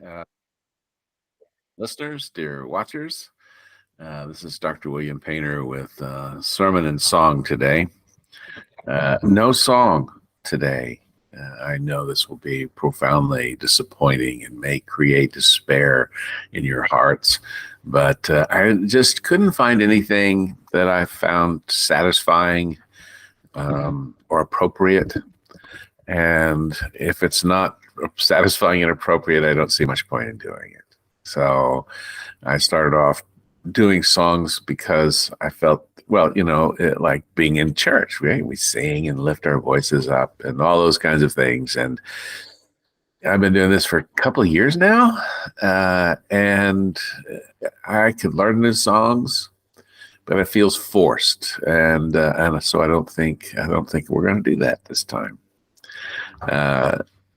uh, listeners, dear watchers. This is Dr. William Painter with Sermon and Song today. No song today. I know this will be profoundly disappointing and may create despair in your hearts, but I just couldn't find anything that I found satisfying or appropriate. And if it's not satisfying and appropriate, I don't see much point in doing it. So I started off doing songs because I felt, well, like being in church, right? We sing and lift our voices up and all those kinds of things. And I've been doing this for a couple of years now, and I could learn new songs, but it feels forced, and so I don't think we're going to do that this time.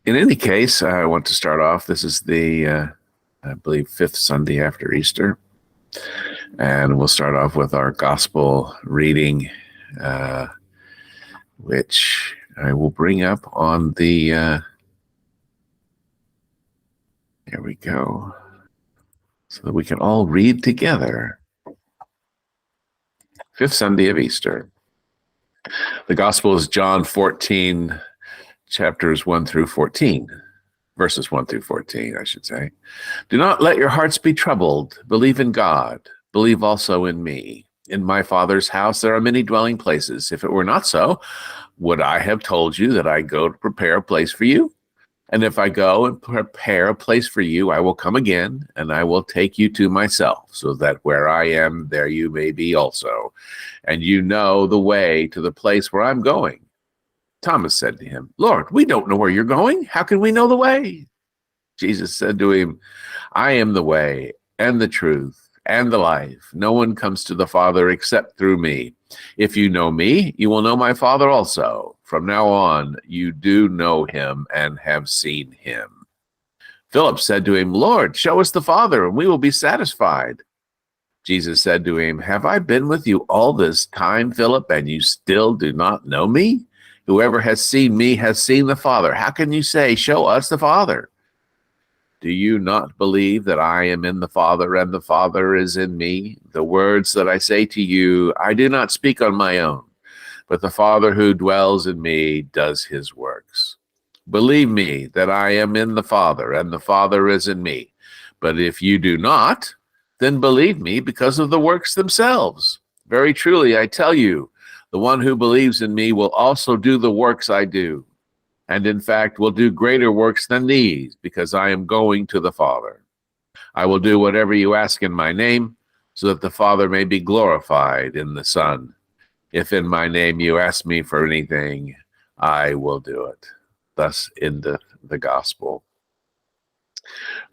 In any case, I want to start off. This is the, I believe, fifth Sunday after Easter. And we'll start off with our gospel reading, which I will bring up on the, here we go, so that we can all read together. Fifth Sunday of Easter. The gospel is John 14, chapters 1 through 14. Verses 1 through 14, I should say. Do not let your hearts be troubled. Believe in God. Believe also in me. In my Father's house there are many dwelling places. If it were not so, would I have told you that I go to prepare a place for you? And if I go and prepare a place for you, I will come again, and I will take you to myself, so that where I am, there you may be also. And you know the way to the place where I'm going. Thomas said to him, Lord, we don't know where you're going. How can we know the way? Jesus said to him, I am the way and the truth and the life. No one comes to the Father except through me. If you know me, you will know my Father also. From now on, you do know him and have seen him. Philip said to him, Lord, show us the Father, and we will be satisfied. Jesus said to him, Have I been with you all this time, Philip, and you still do not know me? Whoever has seen me has seen the Father. How can you say, show us the Father? Do you not believe that I am in the Father and the Father is in me? The words that I say to you, I do not speak on my own, but the Father who dwells in me does his works. Believe me that I am in the Father and the Father is in me. But if you do not, then believe me because of the works themselves. Very truly, I tell you, the one who believes in me will also do the works I do, and in fact will do greater works than these, because I am going to the Father. I will do whatever you ask in my name, so that the Father may be glorified in the Son. If in my name you ask me for anything, I will do it. Thus endeth the gospel.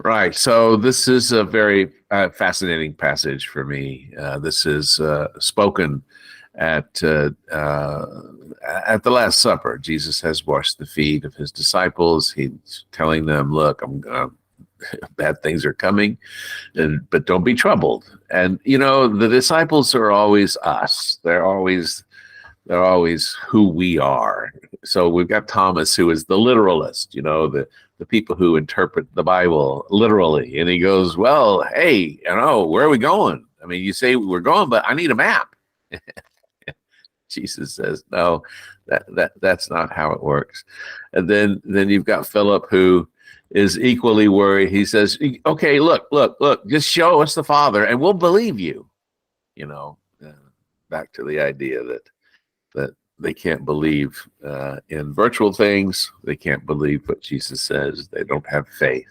Right, so this is a very fascinating passage for me. This is spoken at the Last Supper. Jesus has washed the feet of his disciples. He's telling them, look, bad things are coming, but don't be troubled. And, the disciples are always us. They're always who we are. So we've got Thomas, who is the literalist, the people who interpret the Bible literally. And he goes, well, hey, where are we going? I mean, you say we're going, but I need a map. Jesus says, no, that's not how it works. And then you've got Philip, who is equally worried. He says, okay, look, just show us the Father and we'll believe you. Back to the idea that they can't believe in virtual things. They can't believe what Jesus says. They don't have faith.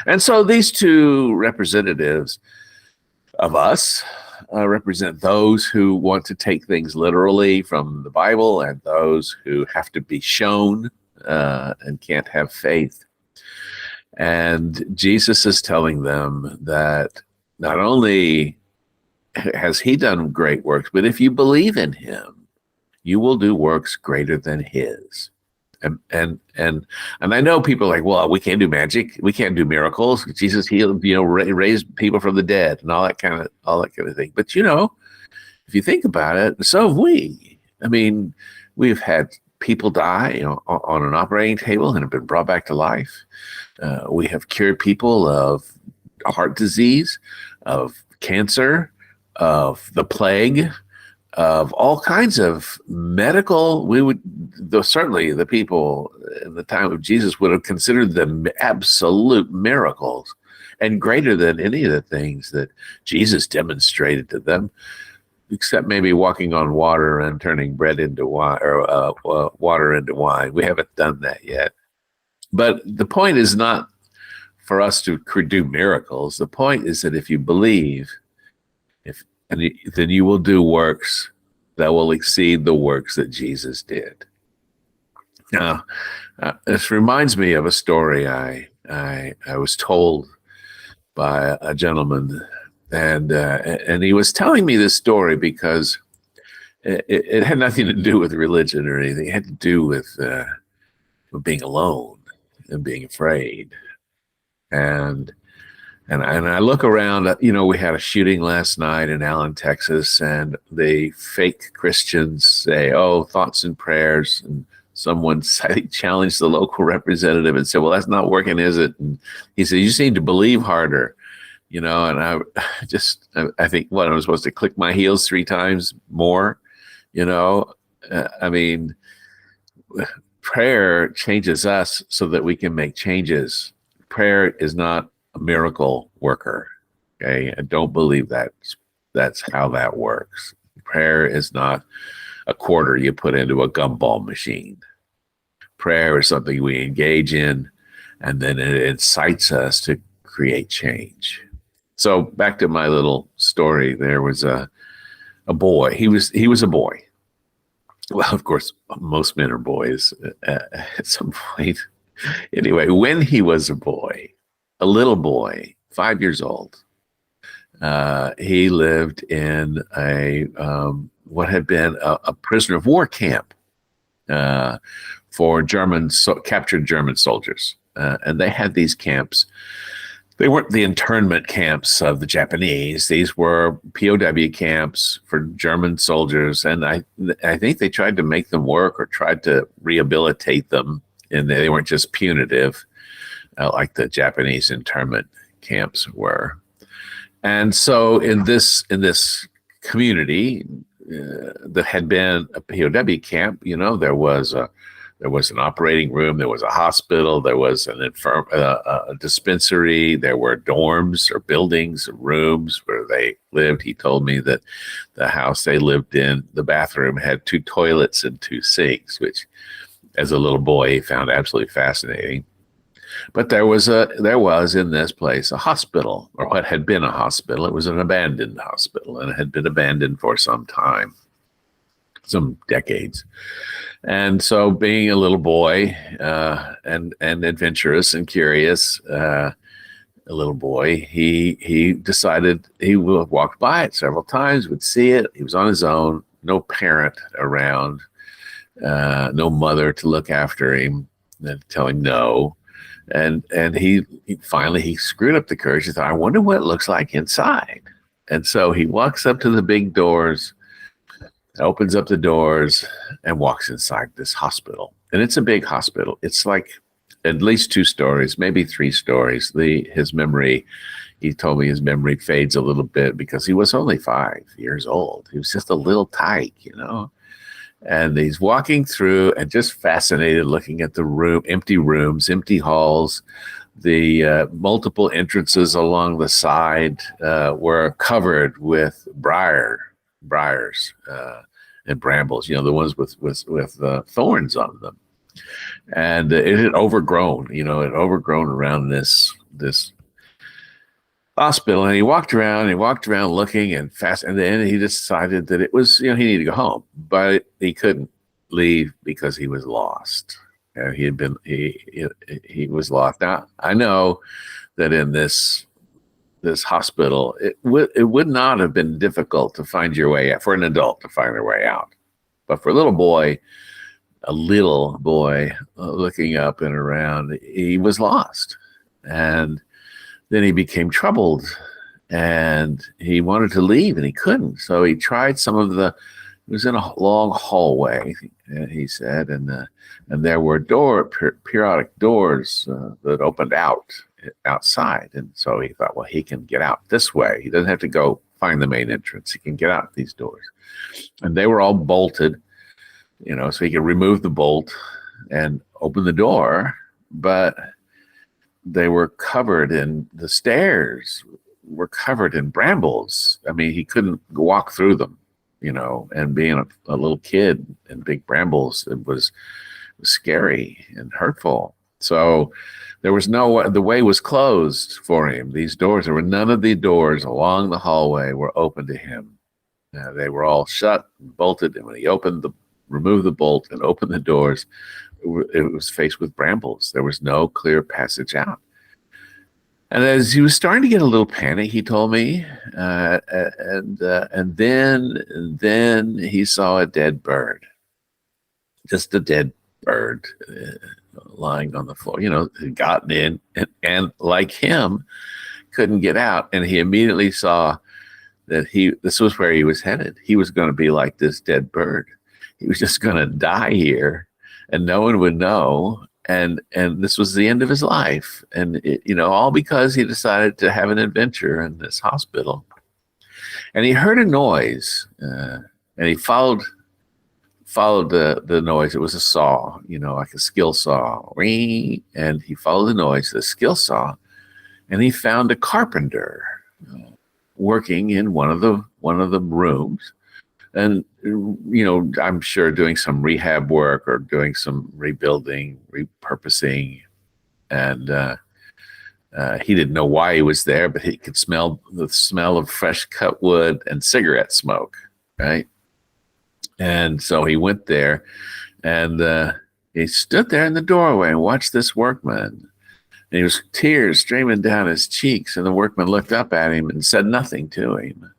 And so these two representatives of us represent those who want to take things literally from the Bible and those who have to be shown and can't have faith. And Jesus is telling them that not only has he done great works, but if you believe in him, you will do works greater than his. And I know people are like, well, we can't do magic, we can't do miracles. Jesus healed, raised people from the dead, and all that kind of thing. But if you think about it, so have we. I mean, we've had people die, on an operating table and have been brought back to life. We have cured people of heart disease, of cancer, of the plague, of all kinds of medical. Certainly the people in the time of Jesus would have considered them absolute miracles and greater than any of the things that Jesus demonstrated to them, except maybe walking on water and turning bread into wine, or water into wine. We haven't done that yet. But the point is not for us to do miracles. The point is that if you believe, then you will do works that will exceed the works that Jesus did. Now, this reminds me of a story I was told by a gentleman, and he was telling me this story because it had nothing to do with religion or anything. It had to do with being alone and being afraid. And I look around, we had a shooting last night in Allen, Texas, and the fake Christians say, "Oh, thoughts and prayers." And someone challenged the local representative and said, "Well, that's not working, is it?" And he said, "You just need to believe harder." And I think, what, I'm supposed to click my heels 3 times more? Prayer changes us so that we can make changes. Prayer is not a miracle worker. Okay. I don't believe that's how that works. Prayer is not a quarter you put into a gumball machine. Prayer is something we engage in, and then it incites us to create change. So back to my little story, there was a boy. He was a boy. Well, of course, most men are boys at some point. Anyway, when he was a little boy, 5 years old, he lived in what had been a prisoner of war camp for captured German soldiers. And they had these camps. They weren't the internment camps of the Japanese. These were POW camps for German soldiers. And I think they tried to make them work or tried to rehabilitate them. And they weren't just punitive like the Japanese internment camps were. And so in this community that had been a POW camp, there was an operating room, there was a hospital, there was a dispensary, there were dorms or buildings, or rooms where they lived. He told me that the house they lived in, the bathroom had 2 toilets and 2 sinks, which as a little boy he found absolutely fascinating. But there was in this place a hospital, or what had been a hospital. It was an abandoned hospital, and it had been abandoned for some time, some decades. And so, being a little boy and adventurous and curious, a little boy, he decided he would walk by it several times, would see it. He was on his own, no parent around, no mother to look after him and tell him no. And he finally screwed up the courage. He thought, I wonder what it looks like inside. And so he walks up to the big doors, opens up the doors, and walks inside this hospital. And it's a big hospital. It's like at least 2 stories, maybe 3 stories. He told me his memory fades a little bit because he was only 5 years old. He was just a little tyke, And he's walking through and just fascinated, looking at the empty rooms, empty halls. The multiple entrances along the side were covered with briars and brambles, the ones with thorns on them. And it had overgrown, around this hospital. And he walked around looking and then he decided that it was, he needed to go home, but he couldn't leave because he was lost. He was lost. Now, I know that in this hospital, it would not have been difficult to find your way out, for an adult to find their way out. But for a little boy looking up and around, he was lost. And then he became troubled and he wanted to leave and he couldn't. So he tried some of the It was in a long hallway, he said, and there were periodic doors that opened outside. And so he thought, well, he can get out this way. He doesn't have to go find the main entrance. He can get out these doors. And they were all bolted, so he could remove the bolt and open the door. But they were covered in the stairs were covered in brambles. I mean, he couldn't walk through them, and being a little kid in big brambles, it was scary and hurtful. So there was the way was closed for him. These doors, there were none of the doors along the hallway were open to him. They were all shut and bolted. And when he removed the bolt and opened the doors, it was faced with brambles. There was no clear passage out. And as he was starting to get a little panic, he told me, and then he saw a dead bird, just a dead bird lying on the floor. Had gotten in and like him, couldn't get out. And he immediately saw that this was where he was headed. He was going to be like this dead bird. He was just going to die here, and no one would know. And this was the end of his life. And, all because he decided to have an adventure in this hospital. And he heard a noise, and he followed the noise. It was a saw, like a skill saw. And he followed the noise, the skill saw, and he found a carpenter working in one of the rooms. And, I'm sure doing some rehab work or doing some rebuilding, repurposing. And he didn't know why he was there, but he could smell the smell of fresh cut wood and cigarette smoke, right? And so he went there, and he stood there in the doorway and watched this workman. And he was tears streaming down his cheeks, and the workman looked up at him and said nothing to him.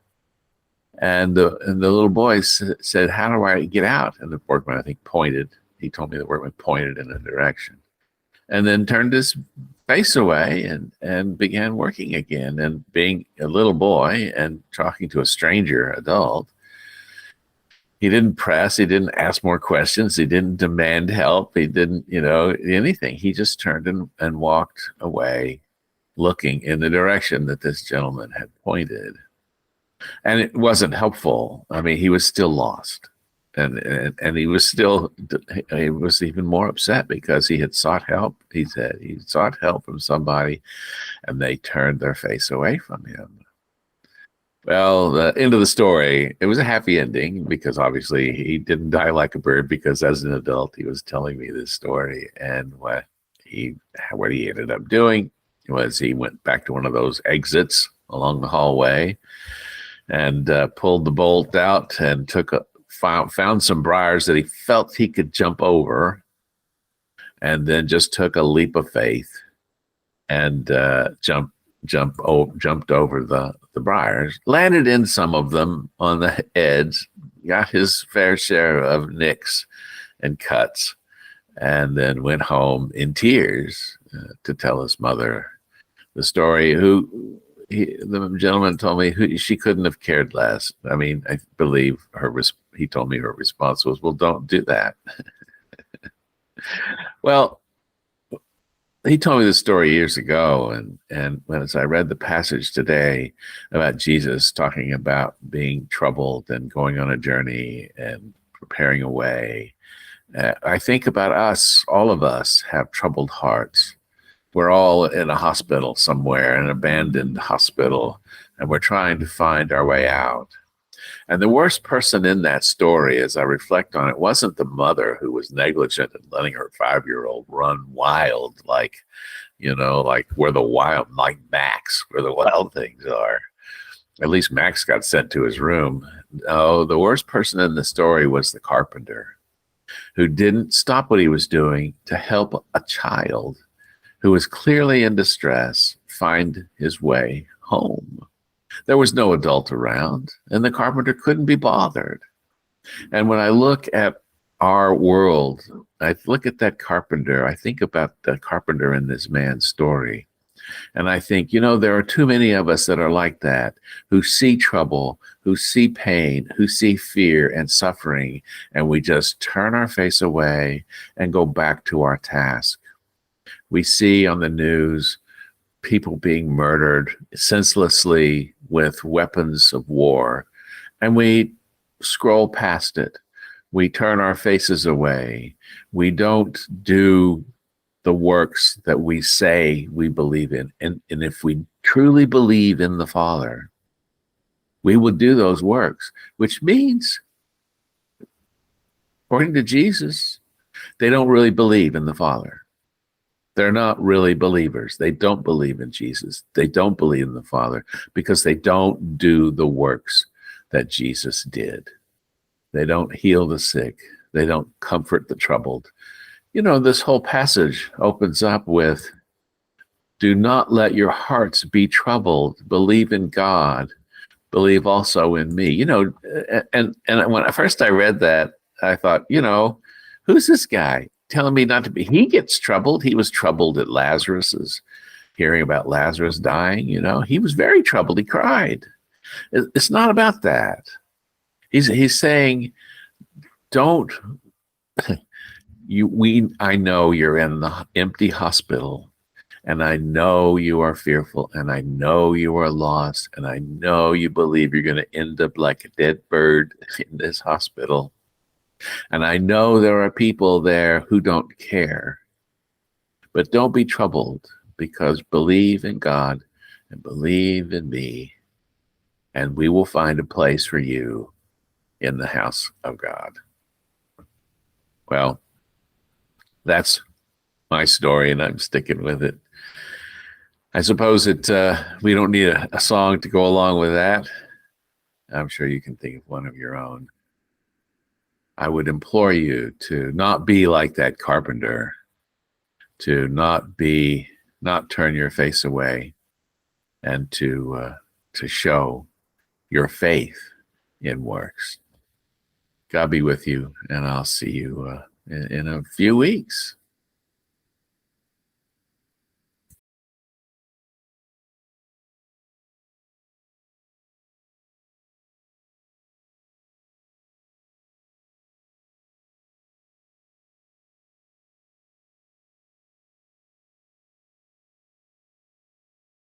And the little boy said, "How do I get out?" And the workman, I think, pointed. He told me the workman pointed in a direction, and then turned his face away and began working again. And being a little boy and talking to a stranger adult, he didn't press. He didn't ask more questions. He didn't demand help. He didn't, anything. He just turned and walked away, looking in the direction that this gentleman had pointed. And it wasn't helpful. I mean, he was still lost, and he was even more upset because he had sought help. He said he sought help from somebody, and they turned their face away from him. Well, the end of the story, it was a happy ending because obviously he didn't die like a bird, because as an adult, he was telling me this story. And what he ended up doing was he went back to one of those exits along the hallway and pulled the bolt out and found some briars that he felt he could jump over, and then just took a leap of faith and jumped over the briars, landed in some of them on the edge, got his fair share of nicks and cuts, and then went home in tears to tell his mother the story. The gentleman told me she couldn't have cared less. I mean, I believe he told me her response was, "Well, don't do that." Well, he told me this story years ago, and as I read the passage today about Jesus talking about being troubled and going on a journey and preparing a way, I think about us. All of us have troubled hearts. We're all in a hospital somewhere, an abandoned hospital, and we're trying to find our way out. And the worst person in that story, as I reflect on it, wasn't the mother who was negligent and letting her 5-year-old run wild, like where the wild, like Max, where the wild things are. At least Max got sent to his room. No, the worst person in the story was the carpenter, who didn't stop what he was doing to help a child who was clearly in distress find his way home. There was no adult around, and the carpenter couldn't be bothered. And when I look at our world, I look at that carpenter, I think about the carpenter in this man's story, And I think, you know, there are too many of us that are like that, who see trouble, who see pain, who see fear and suffering, and we just turn our face away and go back to our task. We see on the news people being murdered senselessly with weapons of war, and we scroll past it. We turn our faces away. We don't do the works that we say we believe in. And if we truly believe in the Father, we will do those works, which means, according to Jesus, they don't really believe in the Father. They're not really believers. They don't believe in Jesus. They don't believe in the Father because they don't do the works that Jesus did. They don't heal the sick. They don't comfort the troubled. You know, this whole passage opens up with, do not let your hearts be troubled. Believe in God. Believe also in me. You know, and when first I read that, I thought, you know, who's this guy telling me not to be? He gets troubled. He was troubled at Lazarus's, hearing about Lazarus dying. You know, he was very troubled. He cried. It's not about that. He's saying, don't. I know you're in the empty hospital, and I know you are fearful, and I know you are lost, and I know you believe you're going to end up like a dead bird in this hospital. And I know there are people there who don't care. But don't be troubled, because believe in God and believe in me, and we will find a place for you in the house of God. Well, that's my story, and I'm sticking with it. I suppose we don't need a song to go along with that. I'm sure you can think of one of your own. I would implore you to not be like that carpenter, to not turn your face away, and to show your faith in works. God be with you, and I'll see you in a few weeks.